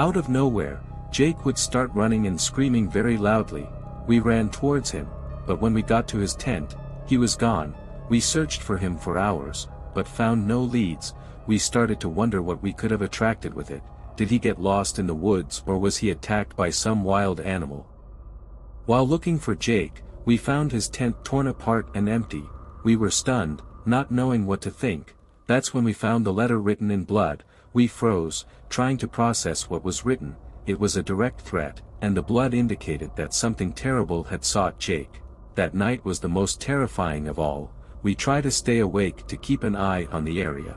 Out of nowhere, Jake would start running and screaming very loudly. We ran towards him, but when we got to his tent, he was gone. We searched for him for hours, but found no leads. We started to wonder what we could have attracted with it. Did he get lost in the woods, or was he attacked by some wild animal? While looking for Jake, we found his tent torn apart and empty. We were stunned, not knowing what to think. That's when we found the letter written in blood. We froze, trying to process what was written. It was a direct threat, and the blood indicated that something terrible had sought Jake. That night was the most terrifying of all. We tried to stay awake to keep an eye on the area.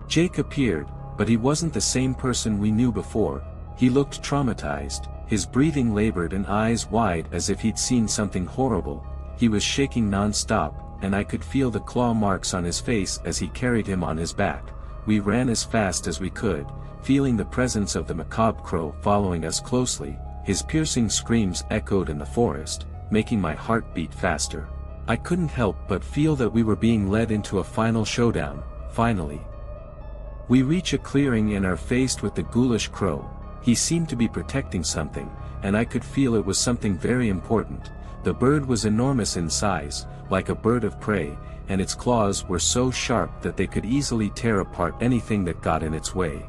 Jake appeared, but he wasn't the same person we knew before. He looked traumatized, his breathing labored and eyes wide as if he'd seen something horrible. He was shaking non-stop, and I could feel the claw marks on his face as he carried him on his back. We ran as fast as we could, feeling the presence of the macabre crow following us closely. His piercing screams echoed in the forest, making my heart beat faster. I couldn't help but feel that we were being led into a final showdown. Finally, we reach a clearing and are faced with the ghoulish crow. He seemed to be protecting something, and I could feel it was something very important. The bird was enormous in size, like a bird of prey, and its claws were so sharp that they could easily tear apart anything that got in its way.